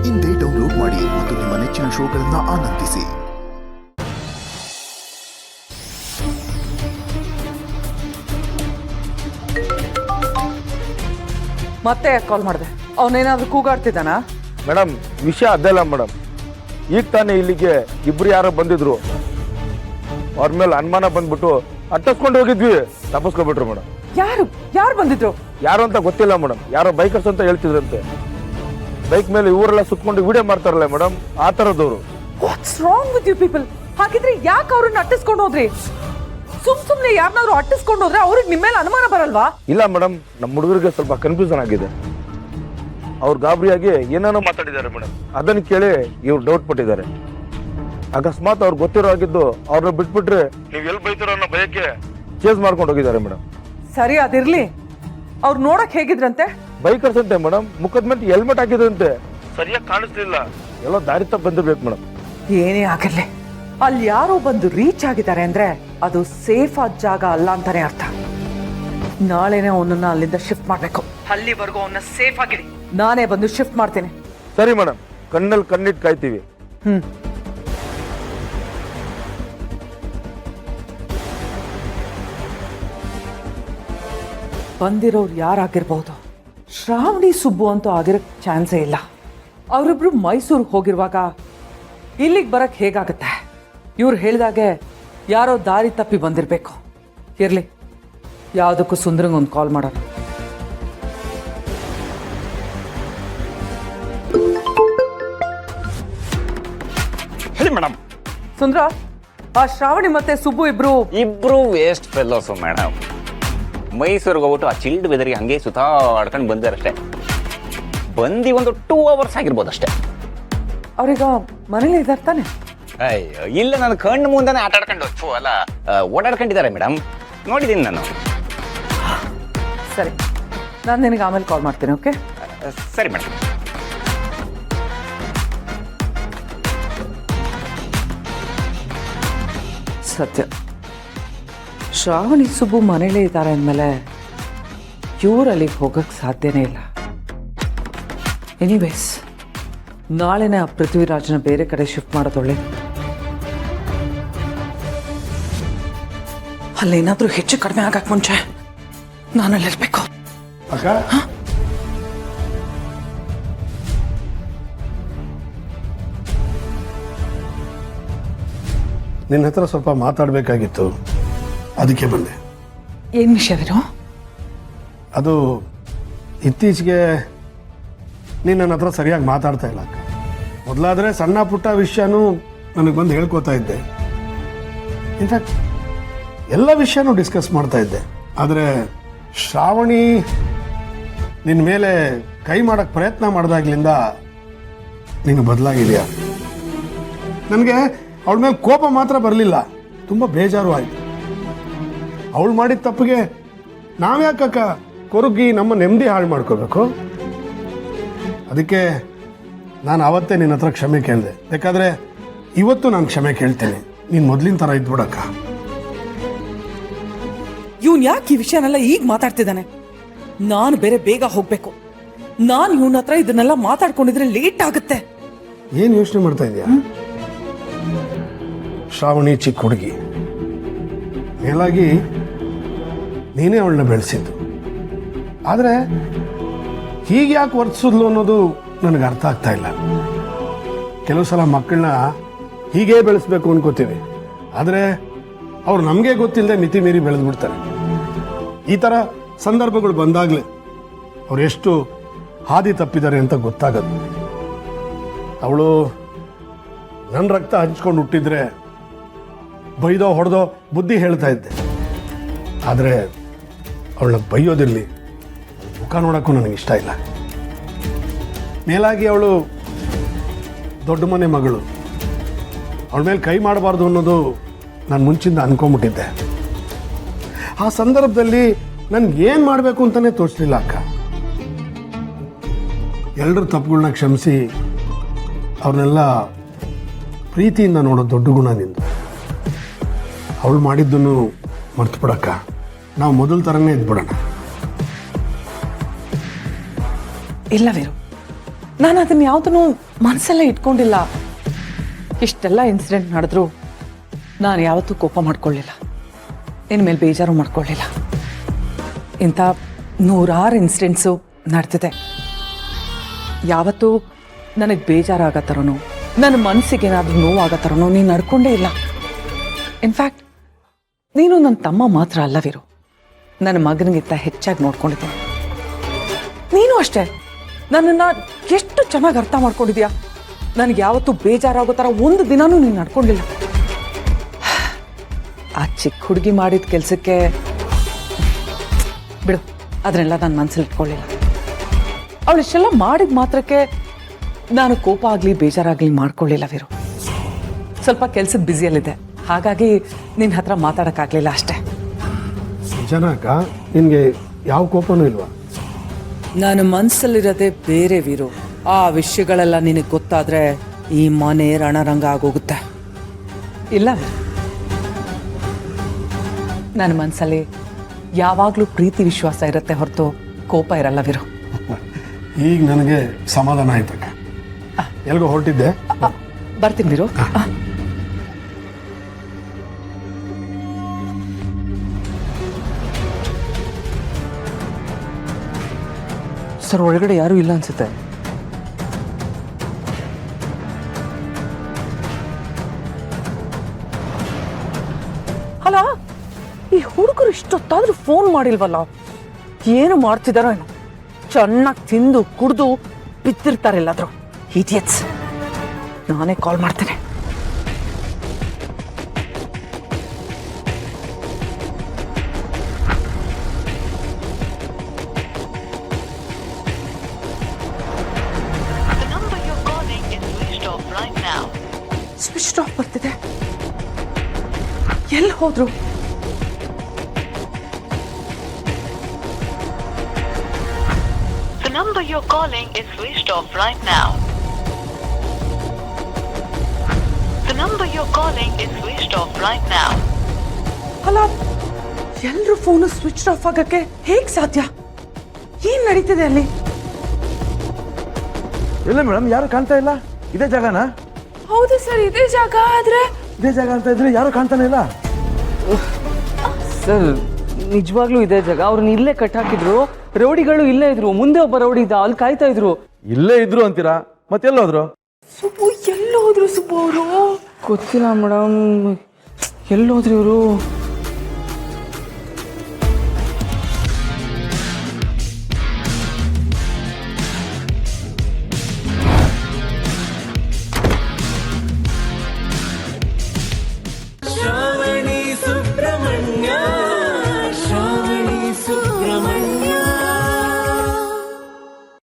ಇಂದೇ ಡೌನ್ಲೋಡ್ ಮಾಡಿ ಮತ್ತು ನಿಮ್ಮ ನೆಚ್ಚಿನ ಶೋಗಳನ್ನು ಆನಂದಿಸಿ. ಮತ್ತೆ ಕಾಲ್ ಮಾಡಿದೆ, ಅವನೇನಾದ್ರೂ ಕೂಗಾಡ್ತಿದ್ದಾನ? ಮೇಡಮ್, ವಿಷಯ ಅದಲ್ಲ ಮೇಡಮ್. ಈಗ ತಾನೇ ಇಲ್ಲಿಗೆ ಇಬ್ರು ಯಾರೋ ಬಂದಿದ್ರು. ಅವ್ರ ಮೇಲೆ ಅನುಮಾನ ಬಂದ್ಬಿಟ್ಟು ಅಟ್ಟಿಸ್ಕೊಂಡು ಹೋಗಿದ್ವಿ, ತಪ್ಪಿಸ್ಕೊಬಿಟ್ರು ಮೇಡಮ್. ಯಾರು ಬಂದಿದ್ರು? ಯಾರು ಅಂತ ಗೊತ್ತಿಲ್ಲ ಮೇಡಮ್. ಯಾರೋ ಬೈಕರ್ಸ್ ಅಂತ ಹೇಳ್ತಿದ್ರಂತೆ. ಬೈಕ್ ಮೇಲೆ ಇವರೆಲ್ಲ ಸುತ್ಕೊಂಡು ವಿಡಿಯೋ ಮಾಡ್ತಾರಲ್ಲ ಮೇಡಮ್, ಆ ಥರದವ್ರು. What's wrong with you people? ಹಾಗಿದ್ರೆ ಯಾಕೆ ಅವ್ರನ್ನ ಅಟ್ಟಿಸ್ಕೊಂಡು ಹೋದ್ರಿ? ಸುಮ್ನೆ ಯಾರನ್ನಾದ್ರೂ ಅಟ್ಟಿಸ್ಕೊಂಡು ಹೋದ್ರೆ ಅವ್ರಿಗೆ ನಿಮ್ಮ ಮೇಲೆ ಅನುಮಾನ ಬರಲ್ವಾ? ಇಲ್ಲ ಮೇಡಮ್, ನಮ್ಮ ಹುಡುಗರಿಗೆ ಸ್ವಲ್ಪ ಕನ್ಫ್ಯೂಷನ್ ಆಗಿದೆ. ಅವ್ರು ಗಾಬರಿಯಾಗಿ ಏನೇನೋ ಮಾತಾಡಿದ್ದಾರೆ ಮೇಡಮ್. ಅದನ್ನು ಕೇಳಿ ಇವ್ರು ಡೌಟ್ ಪಟ್ಟಿದ್ದಾರೆ. ಅಕಸ್ಮಾತ್ ಅವ್ರು ಗೊತ್ತಿರೋ ಆಗಿದ್ದು ಅವ್ರನ್ನ ಬಿಟ್ಬಿಟ್ರೆ ನೀವು ಎಲ್ಲಿ ಬೈತಾರೋ ಅನ್ನೋ ಭಯಕ್ಕೆ ಚೇಸ್ ಮಾಡ್ಕೊಂಡು ಹೋಗಿದ್ದಾರೆ ಮೇಡಮ್. ಸರಿ, ಅದಿರ್ಲಿ. ಅವ್ರು ನೋಡಕ್ ಹೇಗಿದ್ರಂತೆ? ಬೈಕರ್ಸ್ ಅಂತೆ ಮೇಡಮ್. ಮುಖದ ಮೇಲೆ ಹೆಲ್ಮೆಟ್ ಹಾಕಿದ್ರಂತೆ. ಸರಿಯಾಗಿ ಕಾಣಿಸ್ಲಿಲ್ಲ. ಎಲ್ಲೋ ದಾರಿ ತಪ್ಪ ಬಂದಿರ್ಬೇಕು ಮೇಡಮ್. ಏನೇ ಆಗಿರ್ಲಿ, ಅಲ್ಲಿ ಯಾರೋ ಬಂದು ರೀಚ್ ಆಗಿದ್ದಾರೆ ಅಂದ್ರೆ ಅದು ಸೇಫ್ ಆದ ಜಾಗ ಅಲ್ಲ ಅಂತಾನೆ ಅರ್ಥ. ನಾಳೆನೆ ಅವನನ್ನ ಅಲ್ಲಿಂದ ಶಿಫ್ಟ್ ಮಾಡ್ಬೇಕು. ಅಲ್ಲಿವರೆಗೂ ಅವನ್ನ ಸೇಫ್ ಆಗಿಡಿ. ನಾನೇ ಬಂದು ಶಿಫ್ಟ್ ಮಾಡ್ತೀನಿ. ಸರಿ ಮೇಡಮ್, ಕಣ್ಣಲ್ಲಿ ಕಣ್ಣಿಟ್ಟು ಕಾಯ್ತೀವಿ. ಬಂದಿರೋರು ಯಾರಾಗಿರ್ಬಹುದು, ಶ್ರಾವಣಿ ಸುಬ್ಬು ಅಂತೂ ಆಗಿರಕ್ ಚಾನ್ಸೇ ಇಲ್ಲ. ಅವರಿಬ್ರು ಮೈಸೂರಿಗೆ ಹೋಗಿರುವಾಗ ಇಲ್ಲಿಗೆ ಬರಕ್ ಹೇಗಾಗತ್ತೆ? ಇವ್ರು ಹೇಳಿದಾಗೆ ಯಾರೋ ದಾರಿ ತಪ್ಪಿ ಬಂದಿರಬೇಕು. ಇರ್ಲಿ, ಯಾವುದಕ್ಕೂ ಸುಂದ್ರಂಗ್ ಒಂದು ಕಾಲ್ ಮಾಡೋಣ. ಹೇಳಿ ಮೇಡಮ್. ಸುಂದ್ರ, ಆ ಶ್ರಾವಣಿ ಮತ್ತೆ ಸುಬ್ಬು ಇಬ್ರು ವೇಸ್ಟ್ ಫೆಲ್ಲೋಸು ಮೇಡಮ್. ಮೈಸೂರಿಗೆ ಹೋಗ್ಬಿಟ್ಟು ಆ ಚಿಲ್ಡ್ ವೆದರ್ಗೆ ಹಂಗೆ ಸುತ್ತಾಡ್ಕೊಂಡು ಬಂದಾರಷ್ಟೇ. ಬಂದು ಒಂದು 2 hours ಆಗಿರ್ಬೋದು ಅಷ್ಟೇ. ಅವ್ರೀಗ ಮನೇಲಿ ಇದ್ದಾರೆ ತಾನೆ? ಅಯ್ಯೋ ಇಲ್ಲ, ನನ್ನ ಕಣ್ಣು ಮುಂದೆ ಆಟ ಆಡ್ಕೊಂಡು ಓಡಾಡ್ಕೊಂಡಿದ್ದಾರೆ ಮೇಡಮ್, ನೋಡಿದ್ದೀನಿ ನಾನು. ಸರಿ, ನಾನು ನಿನಗೆ ಆಮೇಲೆ ಕಾಲ್ ಮಾಡ್ತೀನಿ. ಓಕೆ? ಸರಿ ಮೇಡಮ್. ಸತ್ಯ, ಶ್ರಾವಣಿ ಸುಬ್ಬು ಮನೇಲೇ ಇದ್ದಾರೆ ಅಂದಮೇಲೆ ಇವ್ರು ಅಲ್ಲಿಗೆ ಹೋಗಕ್ಕೆ ಸಾಧ್ಯನೇ ಇಲ್ಲ. ಎನಿವೇಸ್, ನಾಳೆನೇ ಆ ಪೃಥ್ವಿರಾಜ್ನ ಬೇರೆ ಕಡೆ ಶಿಫ್ಟ್ ಮಾಡೋದು ಒಳ್ಳೇದು. ಅಲ್ಲೇನಾದ್ರೂ ಹೆಚ್ಚು ಕಡಿಮೆ ಆಗಕ್ಕೆ ಮುಂಚೆ ನಾನಲ್ಲಿರ್ಬೇಕು. ಅಕ್ಕ, ನಿನ್ನ ಹತ್ರ ಸ್ವಲ್ಪ ಮಾತಾಡಬೇಕಾಗಿತ್ತು, ಅದಕ್ಕೆ ಬಂದೆ. ಏನು ವಿಷಯವಿರೋ? ಅದು ಇತ್ತೀಚೆಗೆ ನೀನು ನನ್ನ ಹತ್ರ ಸರಿಯಾಗಿ ಮಾತಾಡ್ತಾ ಇಲ್ಲ ಅಕ್ಕ. ಮೊದಲಾದರೆ ಸಣ್ಣ ಪುಟ್ಟ ವಿಷಯನೂ ನನಗೆ ಬಂದು ಹೇಳ್ಕೊತಾ ಇದ್ದೆ. ಇನ್ಫ್ಯಾಕ್ಟ್ ಎಲ್ಲ ವಿಷಯನೂ ಡಿಸ್ಕಸ್ ಮಾಡ್ತಾ ಇದ್ದೆ. ಆದರೆ ಶ್ರಾವಣಿ ನಿನ್ನ ಮೇಲೆ ಕೈ ಮಾಡೋಕ್ಕೆ ಪ್ರಯತ್ನ ಮಾಡಿದಾಗ್ಲಿಂದ ನೀನು ಬದಲಾಗಿದೆಯಾ? ನನಗೆ ಅವಳ ಮೇಲೆ ಕೋಪ ಮಾತ್ರ ಬರಲಿಲ್ಲ, ತುಂಬ ಬೇಜಾರು ಆಯಿತು. ಅವಳು ಮಾಡಿದ ತಪ್ಪಿಗೆ ನಾವ್ಯಾಕಕ್ಕ ಕೊರಗಿ ನಮ್ಮ ನೆಮ್ಮದಿ ಹಾಳು ಮಾಡ್ಕೋಬೇಕು? ಅದಕ್ಕೆ ನಾನು ಅವತ್ತೇ ನಿನ್ನ ಹತ್ರ ಕ್ಷಮೆ ಕೇಳಿದೆ. ಬೇಕಾದರೆ ಇವತ್ತು ನಾನು ಕ್ಷಮೆ ಕೇಳ್ತೇನೆ. ನೀನು ಮೊದಲಿನ ಥರ ಇದ್ಬಿಡಕ್ಕ. ಇವನ್ ಯಾಕೆ ಈ ವಿಷಯನೆಲ್ಲ ಈಗ ಮಾತಾಡ್ತಿದ್ದಾನೆ? ನಾನು ಬೇರೆ ಬೇಗ ಹೋಗ್ಬೇಕು. ನಾನು ಇವನ ಹತ್ರ ಇದನ್ನೆಲ್ಲ ಮಾತಾಡ್ಕೊಂಡಿದ್ರೆ ಲೇಟ್ ಆಗುತ್ತೆ. ಏನು ಯೋಚನೆ ಮಾಡ್ತಾ ಇದೆಯಾ? ಶ್ರಾವಣಿ ಚಿಕ್ಕ ಹುಡುಗಿ, ಮೇಲಾಗಿ ನೀನೇ ಅವಳನ್ನ ಬೆಳೆಸಿದ್ದು. ಆದರೆ ಹೀಗೆ ಯಾಕೆ ವರ್ತಿಸಿದ್ಲು ಅನ್ನೋದು ನನಗೆ ಅರ್ಥ ಆಗ್ತಾ ಇಲ್ಲ. ಕೆಲವು ಸಲ ಮಕ್ಕಳನ್ನ ಹೀಗೇ ಬೆಳೆಸ್ಬೇಕು ಅನ್ಕೋತೀವಿ, ಆದರೆ ಅವ್ರು ನಮಗೆ ಗೊತ್ತಿಲ್ಲದೆ ಮಿತಿ ಮೀರಿ ಬೆಳೆದ್ಬಿಡ್ತಾರೆ. ಈ ಥರ ಸಂದರ್ಭಗಳು ಬಂದಾಗಲೇ ಅವ್ರು ಎಷ್ಟು ಹಾದಿ ತಪ್ಪಿದ್ದಾರೆ ಅಂತ ಗೊತ್ತಾಗದು. ಅವಳು ನನ್ನ ರಕ್ತ ಹಂಚ್ಕೊಂಡು ಹುಟ್ಟಿದ್ರೆ ಬೈದೋ ಹೊಡೆದೋ ಬುದ್ಧಿ ಹೇಳ್ತಾ ಇದ್ದೆ. ಆದರೆ ಅವಳನ್ನ ಬೈಯೋದಿರಲಿ, ಮುಖ ನೋಡೋಕ್ಕೂ ನನಗಿಷ್ಟ ಇಲ್ಲ. ಮೇಲಾಗಿ ಅವಳು ದೊಡ್ಡ ಮನೆ ಮಗಳು, ಅವಳ ಮೇಲೆ ಕೈ ಮಾಡಬಾರ್ದು ಅನ್ನೋದು ನಾನು ಮುಂಚಿಂದ ಅನ್ಕೊಂಬಿಟ್ಟಿದ್ದೆ. ಆ ಸಂದರ್ಭದಲ್ಲಿ ನನ್ಗೆ ಏನು ಮಾಡಬೇಕು ಅಂತಲೇ ತೋರಿಸಲಿಲ್ಲ ಅಕ್ಕ. ಎಲ್ಲರ ತಪ್ಪುಗಳನ್ನ ಕ್ಷಮಿಸಿ ಅವ್ರನ್ನೆಲ್ಲ ಪ್ರೀತಿಯಿಂದ ನೋಡೋ ದೊಡ್ಡ ಗುಣ ನಿಂದು. ಅವಳು ಮಾಡಿದ್ದನ್ನು ಮರ್ತು ಬಿಡಕ್ಕ. ನಾವು ಮೊದಲ ಥರನೇ ಇದ್ಬಿಡೋಣ. ಇಲ್ಲ ವೀರು, ನಾನು ಅದನ್ನ ಯಾವುದನ್ನು ಮನಸ್ಸಲ್ಲೇ ಇಟ್ಕೊಂಡಿಲ್ಲ. ಇಷ್ಟೆಲ್ಲ ಇನ್ಸಿಡೆಂಟ್ ನಡೆದ್ರು ನಾನು ಯಾವತ್ತೂ ಕೋಪ ಮಾಡ್ಕೊಳ್ಳಿಲ್ಲ, ನಿನ್ನ ಮೇಲೆ ಬೇಜಾರು ಮಾಡ್ಕೊಳ್ಳಿಲ್ಲ. ಇಂಥ 100 ಇನ್ಸಿಡೆಂಟ್ಸು ನಡೆದಿದೆ. ಯಾವತ್ತೂ ನನಗೆ ಬೇಜಾರಾಗೋ ಥರನೋ ನನ್ನ ಮನಸ್ಸಿಗೆ ಏನಾದರೂ ನೋವಾಗೋ ಥರನೋ ನೀನು ನಡ್ಕೊಂಡೇ ಇಲ್ಲ. ಇನ್ಫ್ಯಾಕ್ಟ್ ನೀನು ನನ್ನ ತಮ್ಮ ಮಾತ್ರ ಅಲ್ಲವಿರು, ನನ್ನ ಮಗನಿಗಿಂತ ಹೆಚ್ಚಾಗಿ ನೋಡ್ಕೊಂಡಿದ್ದೀನಿ. ನೀನು ಅಷ್ಟೇ ನನ್ನನ್ನು ಎಷ್ಟು ಚೆನ್ನಾಗಿ ಅರ್ಥ ಮಾಡ್ಕೊಂಡಿದ್ಯಾ. ನನಗೆ ಯಾವತ್ತೂ ಬೇಜಾರಾಗೋ ಥರ ಒಂದು ದಿನಾನೂ ನೀನು ನಡ್ಕೊಂಡಿಲ್ಲ. ಆ ಚಿಕ್ಕ ಹುಡುಗಿ ಮಾಡಿದ ಕೆಲಸಕ್ಕೆ ಬಿಡು, ಅದನ್ನೆಲ್ಲ ನಾನು ಮನಸ್ಸಲ್ಲಿ ಇಟ್ಕೊಳ್ಳಿಲ್ಲ. ಅವಳು ಇಷ್ಟೆಲ್ಲ ಮಾಡಿದ ಮಾತ್ರಕ್ಕೆ ನಾನು ಕೋಪ ಆಗಲಿ ಬೇಜಾರಾಗಲಿ ಮಾಡ್ಕೊಳ್ಳಿಲ್ಲ ವೀರು. ಸ್ವಲ್ಪ ಕೆಲಸದ ಬ್ಯುಸಿಯಲ್ಲಿದೆ, ಹಾಗಾಗಿ ನಿನ್ನ ಹತ್ರ ಮಾತಾಡೋಕ್ಕಾಗಲಿಲ್ಲ ಅಷ್ಟೇ. ನಿಜನಾ ಅಕ್ಕ? ನಿನಗೆ ಯಾವ ಕೋಪನೂ ಇಲ್ವಾ? ನಾನು ಮನಸ್ಸಲ್ಲಿರೋದೇ ಬೇರೆ ವೀರು. ಆ ವಿಷಯಗಳೆಲ್ಲ ನಿನಗೆ ಗೊತ್ತಾದರೆ ಈ ಮನೆ ರಣರಂಗ ಆಗೋಗುತ್ತೆ. ಇಲ್ಲ, ನನ್ನ ಮನಸ್ಸಲ್ಲಿ ಯಾವಾಗಲೂ ಪ್ರೀತಿ ವಿಶ್ವಾಸ ಇರುತ್ತೆ ಹೊರತು ಕೋಪ ಇರಲ್ಲ ವೀರು. ಈಗ ನನಗೆ ಸಮಾಧಾನ ಆಯ್ತಕ್ಕ. ಎಲ್ಗೋ ಹೊರಟಿದ್ದೆ, ಬರ್ತೀನಿ ವೀರು. ಸರ್, ಒಳಗಡೆ ಯಾರೂ ಇಲ್ಲ ಅನ್ಸುತ್ತೆ. ಅಲ್ಲ, ಈ ಹುಡುಗರು ಇಷ್ಟೊತ್ತಾದ್ರೂ ಫೋನ್ ಮಾಡಿಲ್ವಲ್ಲ, ಏನು ಮಾಡ್ತಿದಾರೋ ಏನೋ. ಚೆನ್ನಾಗಿ ತಿಂದು ಕುಡಿದು ಬಿದ್ದಿರ್ತಾರೆ ಎಲ್ಲಾದ್ರೂ ಇಡಿಯಟ್ಸ್. ನಾನೇ ಕಾಲ್ ಮಾಡ್ತೇನೆ. The number you're calling is switched off right now. Switch off ಬರ್ತಿದೆ. ಎಲ್ಲಿ ಹೋದ್ರು? The number you're calling is switched off right now. The number you're calling is switched off right now. ಅಲ್ಲ, ಎಲ್ಲರೂ ಫೋನು ಸ್ವಿಚ್ ಆಫ್ ಆಗಕ್ಕೆ ಹೇಗೆ ಸಾಧ್ಯ? ಏನ್ ನಡೀತಿದೆ ಅಲ್ಲಿ? ಇಲ್ಲ ಮೇಡಮ್, ಯಾರು ಕಾಣ್ತಾ ಇಲ್ಲ. ಇದೇ ಜಾಗನಾ? ಹೌದು ಸರ್, ಇದೇ ಜಾಗ. ಆದ್ರೆ ಇದೇ ಜಾಗ ಅಂತ ಇದ್ರೆ ಯಾರು ಕಾಣ್ತಾನೆ ಇಲ್ಲ. ಸರ್, ನಿಜವಾಗ್ಲೂ ಇದೇ ಜಾಗ. ಅವ್ರನ್ನ ಇಲ್ಲೇ ಕಟ್ ಹಾಕಿದ್ರು. ರೌಡಿಗಳು ಇಲ್ಲೇ ಇದ್ರು. ಮುಂದೆ ಒಬ್ಬ ರೌಡಿ ಇದ್ದ, ಅಲ್ಲಿ ಕಾಯ್ತಾ ಇದ್ರು. ಇಲ್ಲೇ ಇದ್ರು ಅಂತೀರಾ? ಮತ್ತೆಲ್ಲೋದ್ರು? ಸುಬ್ಬು ಎಲ್ಲೋದ್ರು? ಸುಬ್ಬು ಅವರು ಗೊತ್ತಿಲ್ಲ ಮೇಡಮ್, ಎಲ್ಲೋದ್ರು ಇವರು.